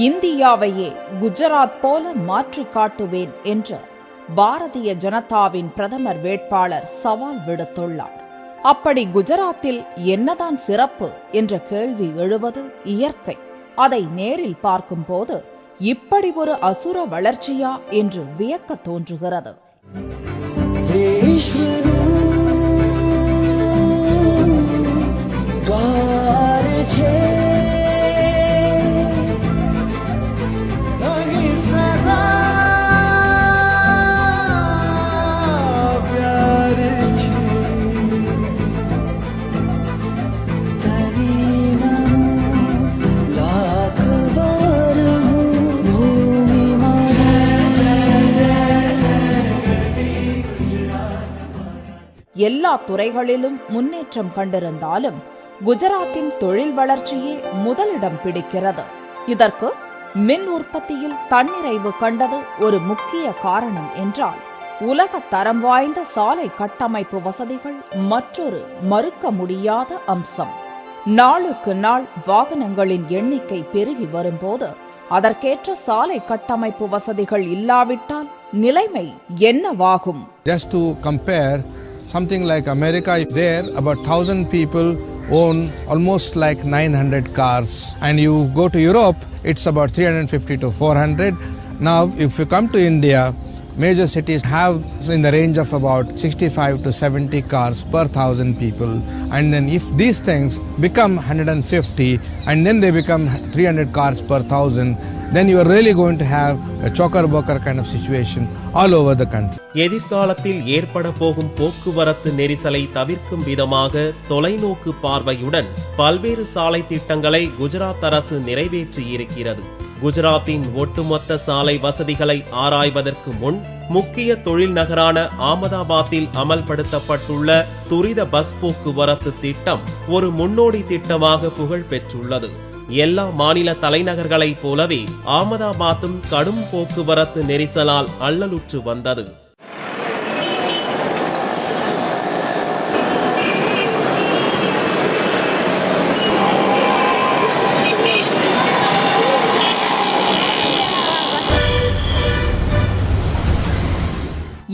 இந்தியாவையே குஜராத் போல மாற்றி காட்டுவேன் என்று பாரதிய ஜனதாவின் பிரதமர் வேட்பாளர் சவால் விடுத்துள்ளார். அப்படி குஜராத்தில் என்னதான் சிறப்பு என்ற கேள்வி எழுவது இயற்கை. அதை நேரில் பார்க்கும்போது இப்படி ஒரு அசுர வளர்ச்சியா என்று வியக்க தோன்றுகிறது. எல்லா துறைகளிலும் முன்னேற்றம் கண்டிருந்தாலும் குஜராத்தின் தொழில் வளர்ச்சியே முதலிடம் பிடிக்கிறது. இதற்கு மின் உற்பத்தியில் தன்னிறைவு கண்டது ஒரு முக்கிய காரணம் என்றால், உலக தரம் வாய்ந்த சாலை கட்டமைப்பு வசதிகள் மற்றொரு மறுக்க முடியாத அம்சம். நாளுக்கு நாள் வாகனங்களின் எண்ணிக்கை பெருகி வரும்போது அதற்கேற்ற சாலை கட்டமைப்பு வசதிகள் இல்லாவிட்டால் நிலைமை என்னவாகும்? Just to compare, something like America, there about 1,000 people own almost like 900 cars, and you go to Europe, it's about 350 to 400. Now if you come to India, major cities have in the range of about 65 to 70 cars per 1,000 people, and then if these things become 150 and then they become 300 cars per 1,000, then you are really going to have a chocker-bocker kind of situation all over the country. எதிர்காலத்தில் ஏற்பட போகும் போக்குவரத்து நெரிசலை தவிர்க்கும் விதமாக தொலைநோக்கு பார்வையுடன் பல்வேறு சாலை திட்டங்களை குஜராத் அரசு நிறைவேற்றி இருக்கிறது. குஜராத்தின் ஒட்டுமொத்த சாலை வசதிகளை ஆராய்வதற்கு முன் முக்கிய தொழில் நகரான ஆமதாபாத்தில் அமல்படுத்தப்பட்டுள்ள துரித பஸ் போக்குவரத்து திட்டம் ஒரு முன்னோடி திட்டமாக புகழ் பெற்றுள்ளது. எல்லா மாநில தலைநகர்களைப் போலவே ஆமதாபாத்தும் கடும் போக்குவரத்து நெரிசலால் அல்லலுற்று வந்தது.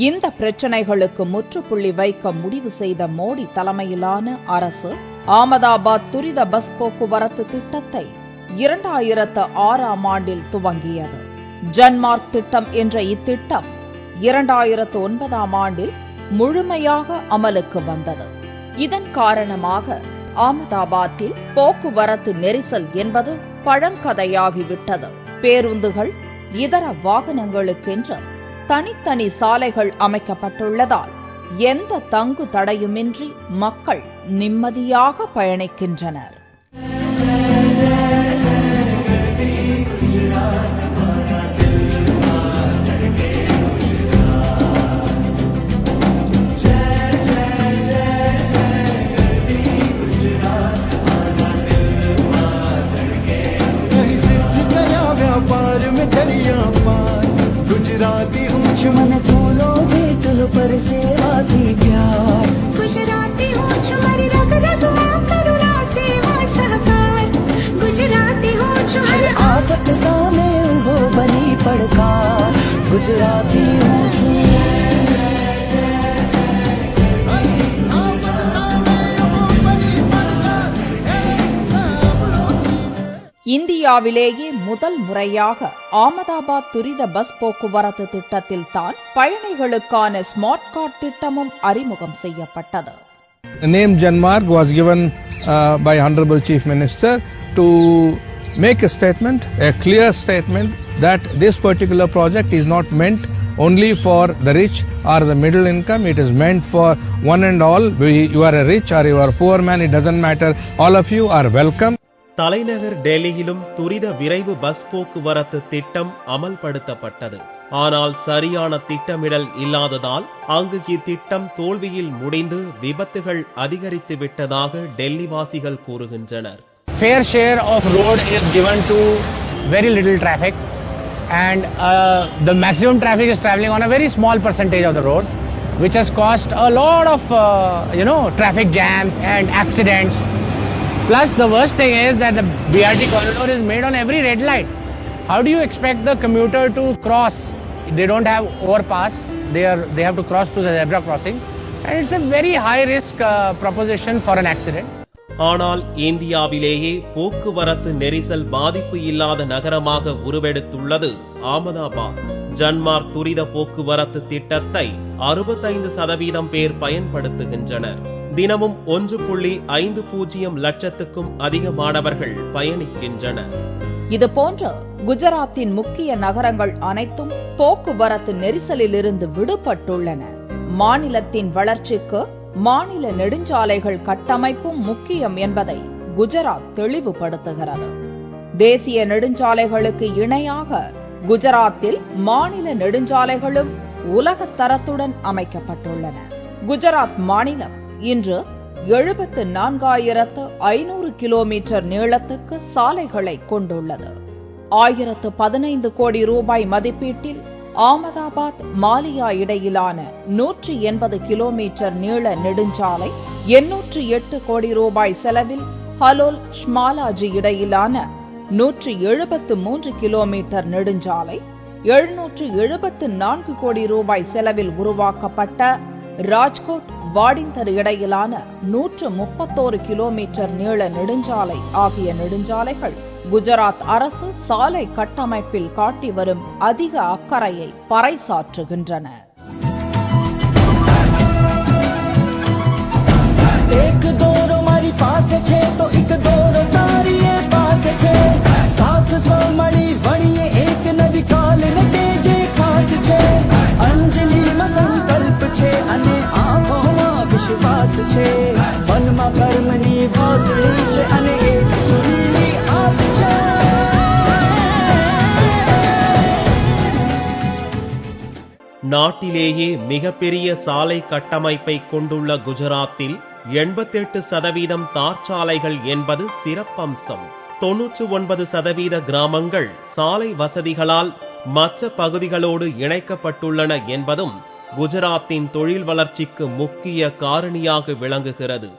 இந்த பிரச்சனைகளுக்கு முற்றுப்புள்ளி வைக்க முடிவு செய்த மோடி தலைமையிலான அரசு ஆமதாபாத் துரித பஸ் போக்குவரத்து திட்டத்தை 2006ஆம் ஆண்டில் துவங்கியது. ஜன்மார்க் திட்டம் என்ற இத்திட்டம் 2009ஆம் ஆண்டில் முழுமையாக அமலுக்கு வந்தது. இதன் காரணமாக ஆமதாபாத்தில் போக்குவரத்து நெரிசல் என்பது பழங்கதையாகிவிட்டது. பேருந்துகள், இதர வாகனங்களுக்கென்று தனித்தனி சாலைகள் அமைக்கப்பட்டுள்ளதால் எந்த தங்கு தடையுமின்றி மக்கள் நிம்மதியாக பயணிக்கின்றனர். गुजराती हूँ मन फूलो जेठ पर सेवा की प्यार, गुजराती हूँ हर रग रग माँ करुणा सेवा सहकार, गुजराती हूँ हर आफत सामे उभो बनी पड़कार, गुजराती हूँ இந்தியாவிலேயே முதல் முறையாக ஆமதாபாத் துரித பஸ் போக்குவரத்து திட்டத்தில் தான் பயணிகளுக்கான ஸ்மார்ட் கார்டு திட்டமும் அறிமுகம் செய்யப்பட்டது. The name Janmarg was given by Honorable Chief Minister to make a statement, a clear statement that this particular project is not meant only for the rich or the middle income. It is meant for one and all. You are a rich or you are a poor man, it doesn't matter. All of you are welcome. தலைநகர் டெல்லியிலும் துரித விரைவு bus போக்குவரத்து திட்டம் அமல்படுத்தப்பட்டது. ஆனால் சரியான திட்டமிடல் இல்லாததால் அங்கு இத்திட்டம் தோல்வியில் முடிந்து விபத்துகள் அதிகரித்து விட்டதாக டெல்லி வாசிகள் கூறுகின்றனர். Fair share of road is given to very little traffic, and the maximum traffic is traveling on a very small percentage of the road, which has caused a lot of traffic jams and accidents. Plus, the worst thing is that the BRT corridor is made on every red light. how do you expect the commuter to cross? They don't have overpass. They have to cross through the zebra crossing, and it's a very high risk proposition for an accident. ஆனால் இந்தியாவிலேயே போக்குவரத்து நெரிசல் பாதிப்பு இல்லாத நகரமாக உருவெடுத்துள்ளது அகமதாபாத். ஜன்மார்க் துரித போக்குவரத்து திட்டத்தை 65% பேர் பயன்படுத்துகின்றனர். தினமும் 1.50 லட்சத்துக்கும் அதிகமானவர்கள் பயணிக்கின்றனர். இதுபோன்ற குஜராத்தின் முக்கிய நகரங்கள் அனைத்தும் போக்குவரத்து நெரிசலிலிருந்து விடுபட்டுள்ளன. மாநிலத்தின் வளர்ச்சிக்கு மாநில நெடுஞ்சாலைகள் கட்டமைப்பும் முக்கியம் என்பதை குஜராத் தெளிவுபடுத்துகிறது. தேசிய நெடுஞ்சாலைகளுக்கு இணையாக குஜராத்தில் மாநில நெடுஞ்சாலைகளும் உலக தரத்துடன் அமைக்கப்பட்டுள்ளன. குஜராத் மாநிலம் இன்று 74,500 கிலோமீட்டர் நீளத்துக்கு சாலைகளை கொண்டுள்ளது. 1015 கோடி ரூபாய் மதிப்பீட்டில் அகமதாபாத் மாலியா இடையிலான 180 கிலோமீட்டர் நீள நெடுஞ்சாலை, 808 கோடி ரூபாய் செலவில் ஹலோல் ஷ்மாலாஜி இடையிலான 173 கிலோமீட்டர் நெடுஞ்சாலை, 774 கோடி ரூபாய் செலவில் உருவாக்கப்பட்ட ராஜ்கோட் வாடிந்தர் இடையிலான 131 கிலோமீட்டர் நீள நெடுஞ்சாலை ஆகிய நெடுஞ்சாலைகள் குஜராத் அரசு சாலை கட்டமைப்பில் காட்டி வரும் அதிக அக்கறையை பறைசாற்றுகின்றன. நாட்டிலேயே மிகப்பெரிய சாலை கட்டமைப்பை கொண்டுள்ள குஜராத்தில் 88% தார் சாலைகள் என்பது சிறப்பம்சம். 99% கிராமங்கள் சாலை வசதிகளால் மற்ற பகுதிகளோடு இணைக்கப்பட்டுள்ளன என்பதும் குஜராத்தின் தொழில் வளர்ச்சிக்கு முக்கிய காரணியாக விளங்குகிறது.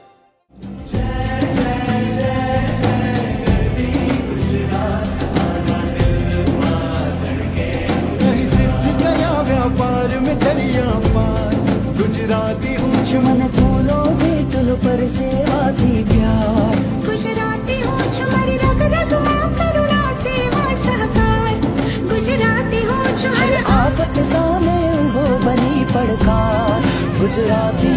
मन फूलो जेतुल पर सेवा दी प्यार गुजराती हो छुमरी रग रग मां करुणा सेवा सहकार गुजराती हो हर आफत सामे वो बनी पड़कार गुजराती